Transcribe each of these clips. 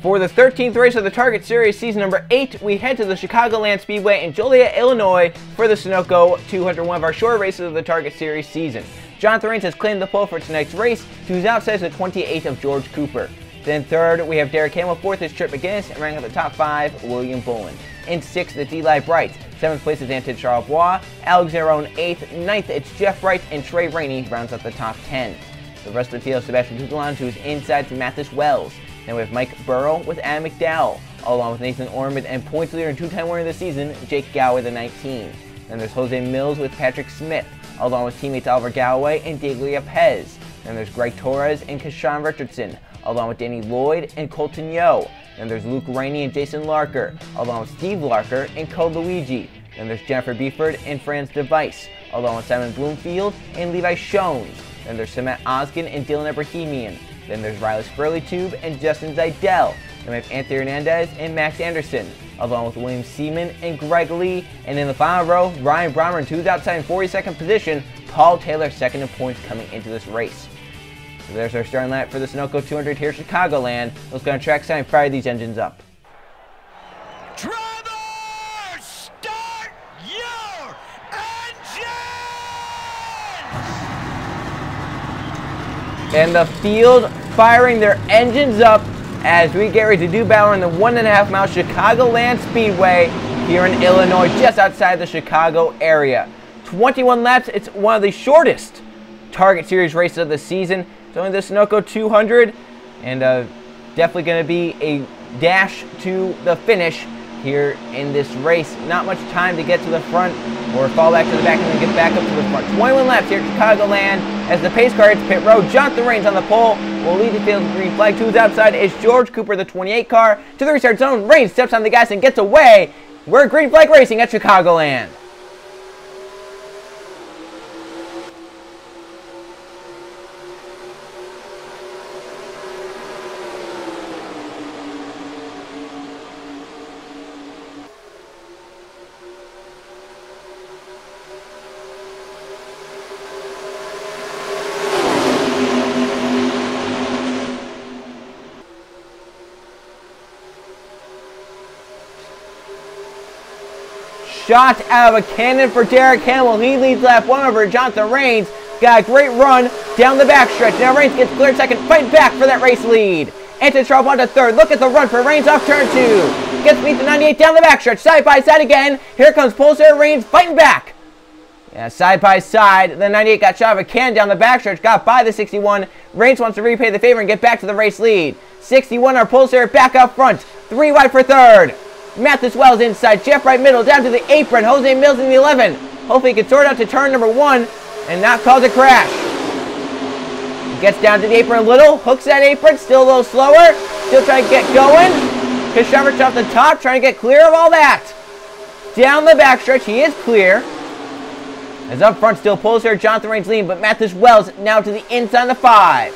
For the 13th race of the Target Series Season number 8, we head to the Chicagoland Speedway in Joliet, Illinois for the Sunoco 200, one of our shorter races of the Target Series season. Jonathan Rains has claimed the pole for tonight's race. He was outside the 28th of George Cooper. Then third, we have Derek Hamill. Fourth is Trip McGinnis, and ranking out the top 5, William Boland. In 6th, it's Eli Bright. 7th place is Anton Charlebois. Alexander Rowan 8th. 9th, it's Jeff Bright, and Trey Rainey rounds out the top 10. The rest of the field, Sebastian Tutelan, who is inside to Mathis Wells. Then we have Mike Burrow with Adam McDowell, along with Nathan Ormond and points leader and two-time winner of the season, Jake Galloway, the 19. Then there's Jose Mills with Patrick Smith, along with teammates Oliver Galloway and Deglia Pez. Then there's Greg Torres and Kashawn Richardson, along with Danny Lloyd and Colton Yo. Then there's Luke Rainey and Jason Larker, along with Steve Larker and Code Luigi. Then there's Jennifer Beeford and Franz DeVice, along with Simon Bloomfield and Levi Shones. Then there's Samet Oskin and Dylan Abrahamian. Then there's Riley Spurley-Tube and Justin Zidell. Then we have Anthony Hernandez and Max Anderson, along with William Seaman and Greg Lee. And in the final row, Ryan Brommer, who's outside in 42nd position. Paul Taylor, second in points coming into this race. So there's our starting lineup for the Sunoco 200 here at Chicagoland. Let's go on track side and fire these engines up. Drivers, start your engines! And the field firing their engines up as we get ready to do battle in the 1.5 mile Chicagoland Speedway here in Illinois, just outside the Chicago area. 21 laps, it's one of the shortest Target Series races of the season. It's only the Sunoco 200, and definitely going to be a dash to the finish here in this race. Not much time to get to the front or fall back to the back and then get back up to the front. 21 laps here at Chicagoland as the pace car hits pit road. Jonathan Rains on the pole will lead the field with green flag. To his outside is George Cooper, the 28 car. To the restart zone, Rains steps on the gas and gets away. We're green flag racing at Chicagoland. Shot out of a cannon for Derek Hamill. He leads lap 1 over Jonathan Rains. Got a great run down the backstretch. Now Rains gets cleared second, fighting back for that race lead. Anton Charlebois to third. Look at the run for Rains off turn 2. Gets beat the 98 down the backstretch. Side by side again. Here comes Pulsar Rains fighting back. Yeah, side by side. The 98 got shot of a cannon down the backstretch. Got by the 61. Rains wants to repay the favor and get back to the race lead. 61 are Pulsar back up front. 3 wide for third. Mathis Wells inside, Jeff Wright middle, down to the apron, Jose Mills in the 11. Hopefully he can sort out to turn number 1 and not cause a crash. He gets down to the apron a little, hooks that apron, still a little slower, still trying to get going. Kashavrich off the top, trying to get clear of all that. Down the backstretch, he is clear. As up front still pulls here, Jonathan Rains lean, but Mathis Wells now to the inside of the 5.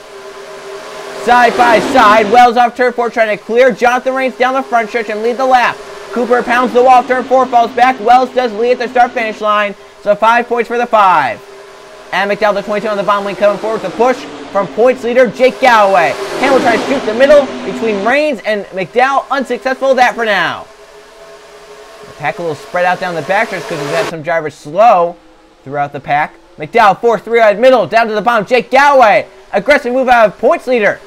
Side by side, Wells off turn 4 trying to clear Jonathan Rains down the front stretch and lead the lap. Cooper pounds the wall, turn 4 falls back. Wells does lead at the start-finish line, so 5 points for the 5. And McDowell, the 22 on the bottom lane, coming forward with a push from points leader Jake Galloway. Hamill tries to shoot the middle between Rains and McDowell, unsuccessful with that for now. The pack a little spread out down the backstretch because we've had some drivers slow throughout the pack. McDowell, 4th, 3-wide middle, down to the bottom, Jake Galloway. Aggressive move out of points leader.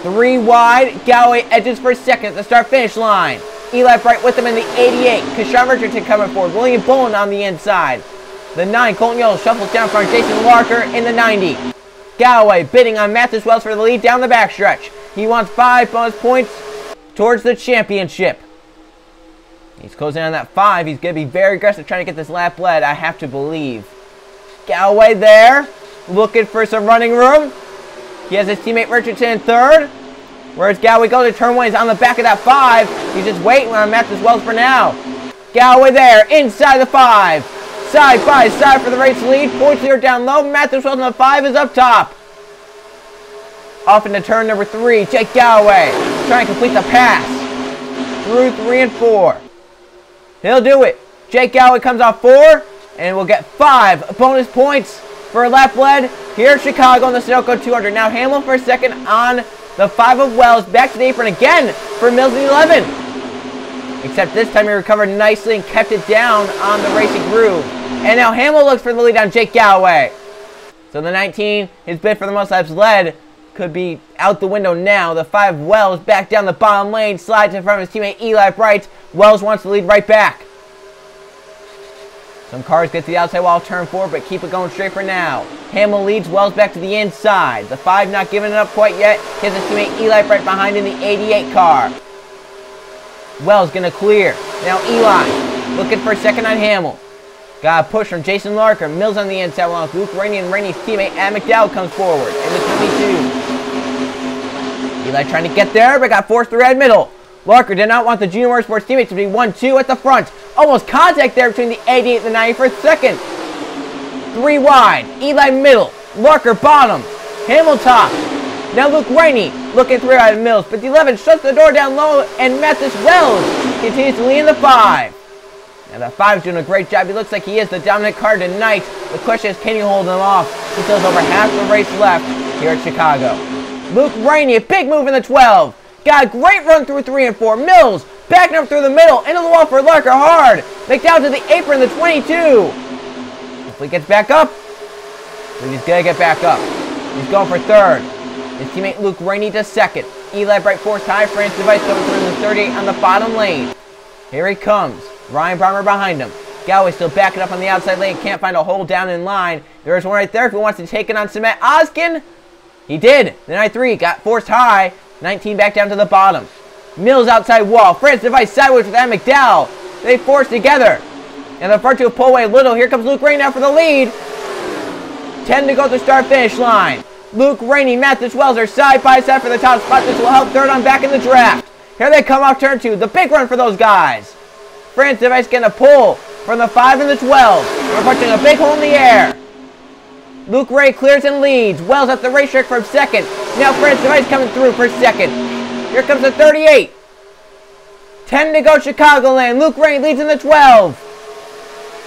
3 wide, Galloway edges for second at the start-finish line. Eli Bright with him in the 88. Kashawn Richardson coming forward. William Boland on the inside. The 9, Colton Yellow shuffles down front. Jason Larker in the 90. Galloway bidding on Mathis Wells for the lead down the backstretch. He wants 5 bonus points towards the championship. He's closing on that 5. He's going to be very aggressive trying to get this lap led, I have to believe. Galloway there, looking for some running room. He has his teammate Richardson in 3rd. Whereas Galloway goes to turn 1, he's on the back of that 5. He's just waiting on Mathis Wells for now. Galloway there, inside the 5. Side by side for the race lead. Points leader down low. Mathis Wells on the 5 is up top. Off into turn number 3. Jake Galloway trying to complete the pass through 3 and 4. He'll do it. Jake Galloway comes off 4 and will get 5 bonus points for a lap lead here at Chicago on the Sunoco 200. Now Hamill for second on the 5 of Wells. Back to the apron again for Mills in the 11. Except this time he recovered nicely and kept it down on the racing groove. And now Hamill looks for the lead on Jake Galloway. So the 19, his bid for the most laps led, could be out the window now. The 5 Wells back down the bottom lane, slides in front of his teammate Eli Bright. Wells wants to lead right back. Some cars get to the outside wall, turn 4, but keep it going straight for now. Hamill leads, Wells back to the inside. The 5 not giving it up quite yet. He has his teammate Eli Bright behind in the 88 car. Wells gonna clear. Now Eli looking for a second on Hamill. Got a push from Jason Larker. Mills on the inside along with Luke Rainey, and Rainey's teammate Adam McDowell comes forward in the 22. Eli trying to get there, but got forced through right middle. Larker did not want the Junior Motorsports teammate to be 1-2 at the front. Almost contact there between the 88 and the 90 for a second. 3 wide. Eli middle. Larker bottom. Hamill top. Now Luke Rainey looking through out of Mills, but the 11 shuts the door down low, and Mathis Wells continues to lead in the 5. Now the 5's doing a great job. He looks like he is the dominant car tonight. The question is, can you hold him off? He still has over half the race left here at Chicago. Luke Rainey, a big move in the 12. Got a great run through 3 and 4. Mills backing up through the middle, into the wall for Larker hard. McDowell to the apron, the 22. If he gets back up, he's gonna get back up. He's going for 3rd. His teammate Luke Rainey to 2nd. Eli Bright forced high. France Device coming through the 38 on the bottom lane. Here he comes. Ryan Brommer behind him. Galloway still backing up on the outside lane. Can't find a hole down in line. There's one right there if he wants to take it on Cement. Oskin, he did. The 93 got forced high. 19 back down to the bottom. Mills outside wall. France Device sideways with Adam McDowell. They force together. And the front two pull away a little. Here comes Luke Rainey now for the lead. 10 to go to the start-finish line. Luke Rainey, Mathis Wells are side by side for the top spot. This will help 3rd on back in the draft. Here they come off turn 2. The big run for those guys. France Device getting a pull from the 5 and the 12. We're punching a big hole in the air. Luke Ray clears and leads. Wells at the racetrack for 2nd. Now France Device coming through for 2nd. Here comes the 38. 10 to go Chicagoland. Luke Ray leads in the 12.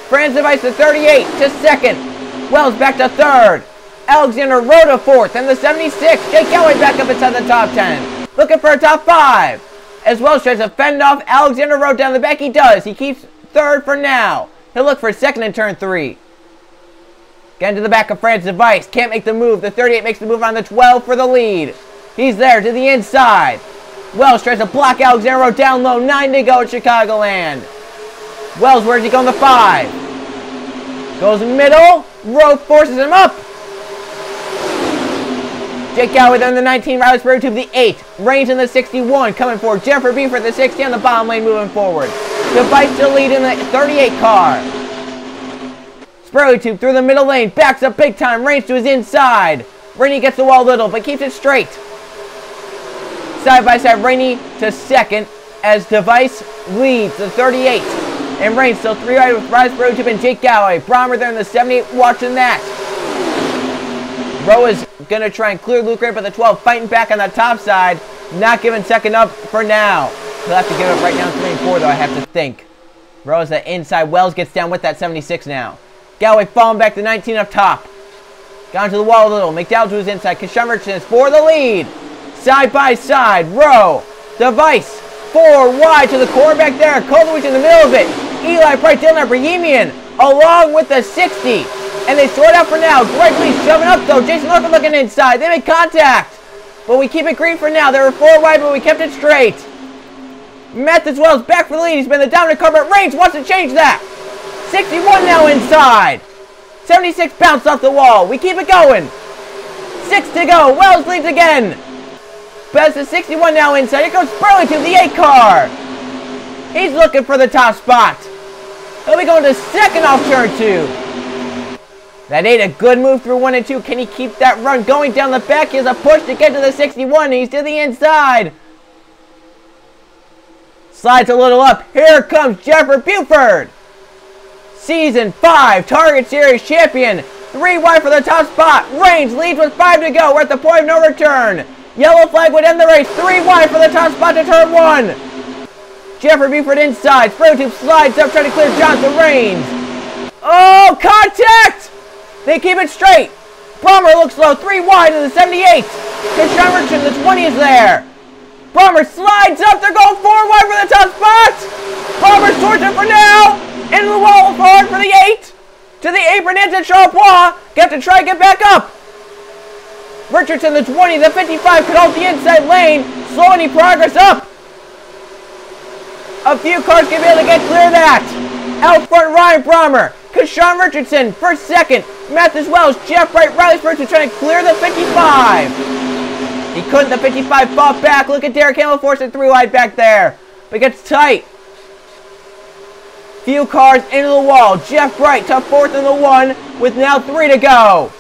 France Device to 38 to 2nd. Wells back to 3rd. Alexander Rhoda 4th. And the 76. Jake Galloway back up inside the top 10. Looking for a top 5. As Wells tries to fend off Alexander Rhoda down the back. He does. He keeps 3rd for now. He'll look for 2nd in turn 3. Getting to the back of France Device. Can't make the move. The 38 makes the move on the 12 for the lead. He's there to the inside. Wells tries to block Alexander Rhoda down low. 9 to go at Chicagoland. Wells, where's he going? The 5. Goes middle. Rhoda forces him up. Jake Galloway then the 19. Riley Sparrow to the 8. Reigns in the 61. Coming forward. Jennifer Buford the 60 on the bottom lane moving forward. Device to lead in the 38 car. Sparrow Tube through the middle lane. Backs up big time. Reigns to his inside. Rainey gets the wall little, but keeps it straight. Side by side, Rainey to 2nd as Device leads the 38. And Reigns still 3 right with Riley Sparrow Tube and Jake Galloway. Brommer there in the 78 watching that. Rowe is going to try and clear Luke Ray, but the 12 fighting back on the top side. Not giving 2nd up for now. He'll have to give it up right now in 3 and 4, though, I have to think. Rowe is the inside. Wells gets down with that 76 now. Galloway falling back to 19 up top. Gone to the wall a little. McDowell to his inside. Kashan Richardson for the lead. Side by side. Rowe. Device. 4 wide to the core back there. Kozowicz in the middle of it. Eli Bright, Dylan Brahimian along with the 60. And they sort out for now. Greg Lee shoving up though. Jason Larkin looking inside. They make contact. But we keep it green for now. They were 4 wide, but we kept it straight. Mathis Wells back for the lead. He's been the dominant car, but Reigns wants to change that. 61 now inside. 76 bounced off the wall. We keep it going. 6 to go. Wells leads again. Best is 61 now inside. Here goes Burlington, the 8 car. He's looking for the top spot. He'll be going to 2nd off turn 2. That 8, a good move through 1 and 2. Can he keep that run going down the back? He has a push to get to the 61. He's to the inside. Slides a little up. Here comes Jennifer Buford. Season 5 Target Series champion. 3 wide for the top spot. Reigns leads with 5 to go. We're at the point of no return. Yellow flag would end the race. 3 wide for the top spot to turn 1. Jennifer Buford inside. Sparrow Tube slides up trying to clear Jonathan Reigns. Oh, contact! They keep it straight. Brommer looks low, 3 wide in the 78. Sean Richardson, the 20 is there. Brommer slides up. They're going 4 wide for the top spot. Brommer's towards it for now. Into the wall hard for the 8. To the apron, into Charlevoix. Got to try and get back up. Richardson, the 20, the 55, could hold the inside lane. Slow any progress up. A few cars can be able to get clear of that. Out front, Ryan Brommer. Sean Richardson for second. Mathis Wells, Jeff Wright, Riley Spurgeon trying to clear the 55. He couldn't. The 55 fought back. Look at Derek Hamill forcing 3 wide back there. But it gets tight. Few cars into the wall. Jeff Wright to 4th in the 1 with now 3 to go.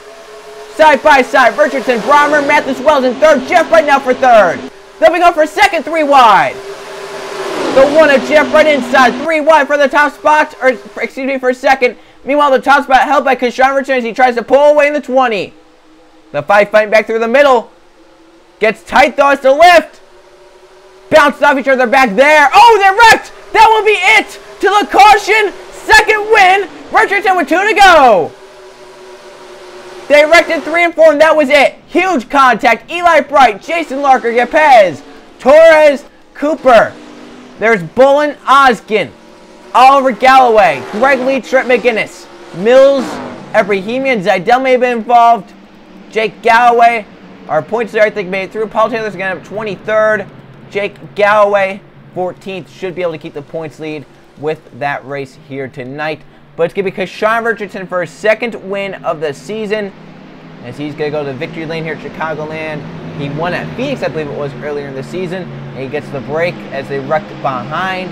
Side by side, Richardson, Brommer, Mathis Wells in 3rd. Jeff Wright now for 3rd. They'll be going for 2nd, 3 wide. The 1 of Jeff Wright inside, 3 wide for the top spot, or excuse me, for 2nd. Meanwhile, the top spot held by Sean Richardson as he tries to pull away in the 20. The 5 fighting back through the middle. Gets tight though as to lift. Bounced off each other back there. Oh, they're wrecked! That will be it! To the caution, 2nd win. Richardson with 2 to go. They wrecked in 3 and 4, and that was it. Huge contact. Eli Bright, Jason Larker, Yepez, Torres, Cooper. There's Bullen, Oskin, Oliver Galloway, Greg Lee, Trent McGinnis, Mills, Ebrahimian, Zidell may have been involved. Jake Galloway, our points there I think made it through. Paul Taylor's going to have 23rd. Jake Galloway, 14th. Should be able to keep the points lead with that race here tonight. But it's going to be Sean Richardson for his 2nd win of the season, as he's going to go to the victory lane here at Chicagoland. He won at Phoenix, I believe it was, earlier in the season. And he gets the break as they wrecked behind.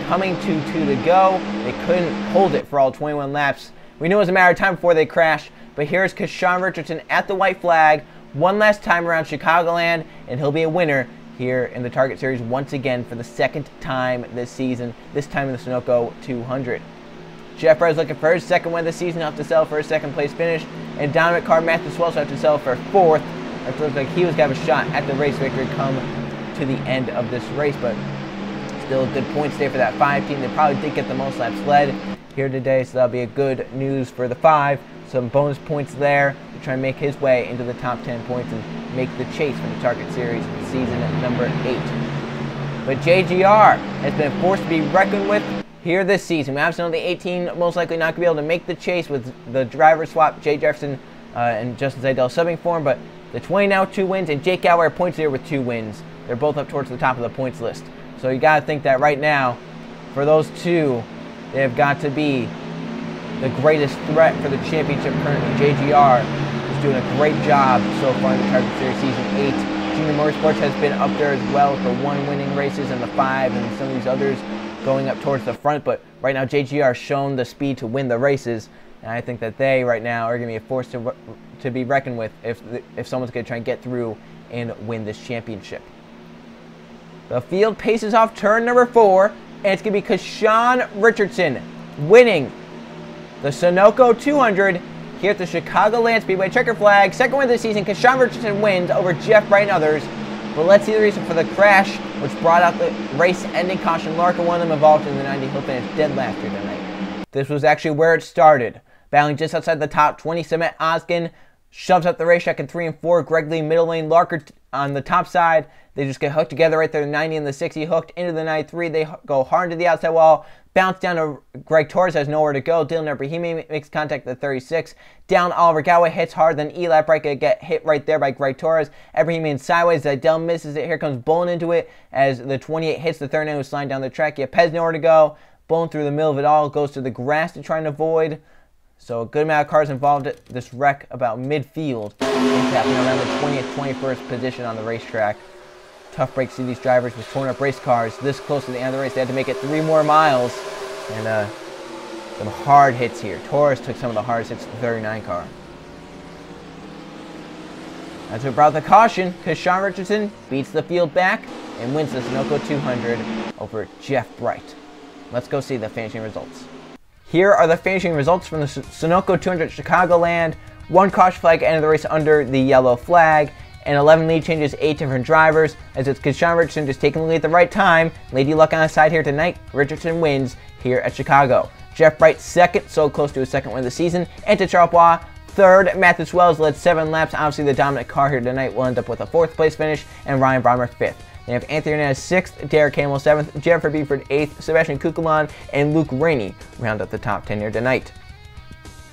Coming to 2 to go. They couldn't hold it for all 21 laps. We knew it was a matter of time before they crashed. But here's Sean Richardson at the white flag. One last time around Chicagoland. And he'll be a winner here in the Target Series once again for the 2nd time this season. This time in the Sunoco 200. Jeff Wright is looking for his 2nd win of the season. He'll have to settle for his 2nd place finish. And Dominic Carr, Mathis Wells will have to settle for 4th. It looks like he was going to have a shot at the race victory come to the end of this race, but still good points there for that 5 team. They probably did get the most laps led here today, so that'll be a good news for the 5. Some bonus points there to try and make his way into the top 10 points and make the chase for the Target Series season number 8. But JGR has been forced to be reckoned with here this season. We obviously know the 18 most likely not going to be able to make the chase with the driver swap, Jay Jefferson and Justin Zidell subbing for him, but the 20 now 2 wins, and Jake Galloway points here with 2 wins. They're both up towards the top of the points list. So you got to think that right now, for those 2, they have got to be the greatest threat for the championship currently. JGR is doing a great job so far in the Target Series Season 8. Junior Motorsports has been up there as well with the 1 winning races and the 5 and some of these others going up towards the front. But right now, JGR has shown the speed to win the races. And I think that they right now are going to be a force to be reckoned with if someone's going to try and get through and win this championship. The field paces off turn number 4, and it's going to be Sean Richardson winning the Sunoco 200 here at the Chicagoland Speedway. Checker flag, 2nd win of the season. Sean Richardson wins over Jeff Wright and others. But let's see the reason for the crash, which brought out the race-ending caution. Larkin, one of them involved in the 90. He'll finish dead last year tonight. This was actually where it started. Battling just outside the top 20, Samet Oskin shoves up the racetrack in 3 and 4. Greg Lee, middle lane. Larker on the top side. They just get hooked together right there. The 90 and the 60 hooked into the 93. They go hard to the outside wall. Bounce down to Greg Torres, has nowhere to go. Dylan Ebrahimi makes contact at the 36. Down Oliver Galloway, hits hard. Then Eli Bright get hit right there by Greg Torres. Ebrahimi sideways. Zidell misses it. Here comes Bullen into it as the 28 hits the 39 who's sliding down the track. Yepez nowhere to go. Bullen through the middle of it all. Goes to the grass to try and avoid. So a good amount of cars involved in this wreck about midfield. It's happening around the 20th, 21st position on the racetrack. Tough break to see these drivers with torn up race cars this close to the end of the race. They had to make it 3 more miles. And some hard hits here. Torres took some of the hardest hits to the 39 car. That's what brought the caution, because Sean Richardson beats the field back and wins the Sunoco 200 over Jeff Bright. Let's go see the finishing results. Here are the finishing results from the Sunoco 200 Chicagoland. 1 caution flag ended the race under the yellow flag, and 11 lead changes, 8 different drivers, as it's Sean Richardson just taking the lead at the right time. Lady luck on his side here tonight. Richardson wins here at Chicago. Jeff Bright 2nd, so close to his 2nd win of the season. And to Charlevoix third. Matheus Wells led 7 laps. Obviously, the dominant car here tonight will end up with a 4th place finish, and Ryan Brommer 5th. They have Anthony Hernandez 6th, Derek Hamill 7th, Jennifer Beeford 8th, Sebastian Chicagoland, and Luke Rainey round up the top 10 here tonight.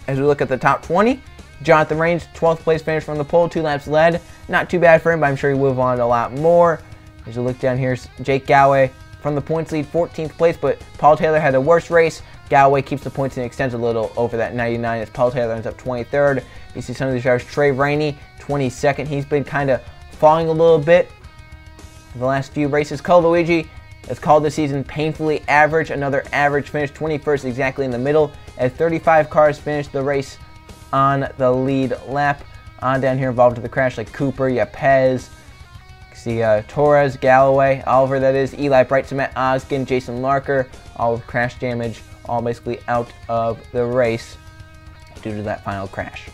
As we look at the top 20, Jonathan Rains, 12th place finish from the pole, 2 laps led. Not too bad for him, but I'm sure he would have wanted a lot more. As we look down here, Jake Galloway from the points lead, 14th place, but Paul Taylor had a worse race. Galloway keeps the points and extends a little over that 99 as Paul Taylor ends up 23rd. You see some of these drivers, Trey Rainey, 22nd. He's been kind of falling a little bit the last few races. Cole Luigi has called this season painfully average. Another average finish, 21st exactly in the middle, as 35 cars finished the race on the lead lap. On down here involved with the crash like Cooper, Pez, see Torres, Galloway, Oliver that is, Eli Bright, Matt Oskin, Jason Larker, all with crash damage, all basically out of the race due to that final crash.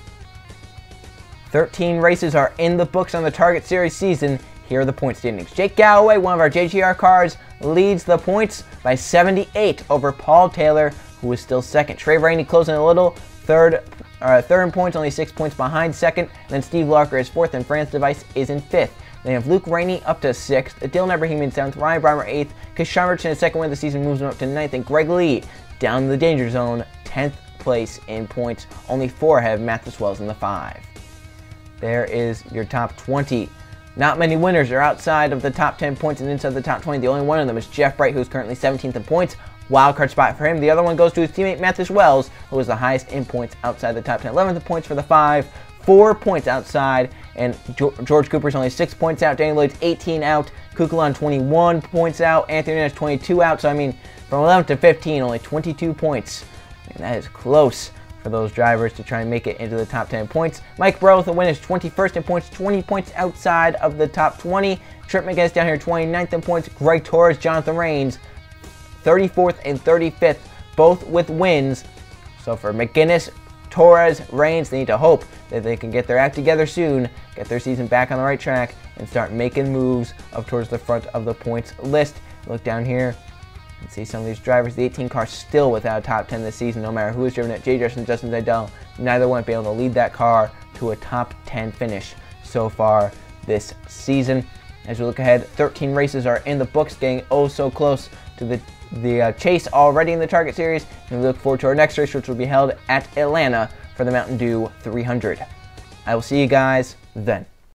13 races are in the books on the Target Series season. Here are the point standings. Jake Galloway, one of our JGR cars, leads the points by 78 over Paul Taylor, who is still second. Trey Rainey closing a little, third in points, only 6 points behind second. Then Steve Larker is fourth, and France Device is in fifth. They have Luke Rainey up to 6th, Dylan Ebrahim in 7th, Ryan Brommer 8th, Kashan Richardson, second win of the season, moves him up to 9th, and Greg Lee down in the danger zone, 10th place in points, only 4 ahead of Matheus Wells in the 5. There is your top 20. Not many winners are outside of the top 10 points and inside the top 20. The only one of them is Jeff Bright, who's currently 17th in points. Wildcard spot for him. The other one goes to his teammate Matheus Wells, who is the highest in points outside the top 10. 11th in points for the 5, 4 points outside, and George Cooper's only 6 points out. Danny Lloyd's 18 out. Kukulon 21 points out. Anthony Hernandez 22 out. So, I mean, from 11 to 15, only 22 points. And that is close for those drivers to try and make it into the top 10 points. Mike Burrow with the win is 21st in points, 20 points outside of the top 20. Trip McGinnis down here 29th in points. Greg Torres, Jonathan Rains, 34th and 35th, both with wins. So for McGinnis, Torres, Rains, they need to hope that they can get their act together soon, get their season back on the right track, and start making moves up towards the front of the points list. Look down here and see some of these drivers. The 18 car still without a top 10 this season, no matter who is driven it. Jay Justin, Justin Zajdel, neither one be able to lead that car to a top 10 finish so far this season. As we look ahead, 13 races are in the books, getting oh so close to the chase already in the Target Series, and we look forward to our next race, which will be held at Atlanta for the Mountain Dew 300. I will see you guys then.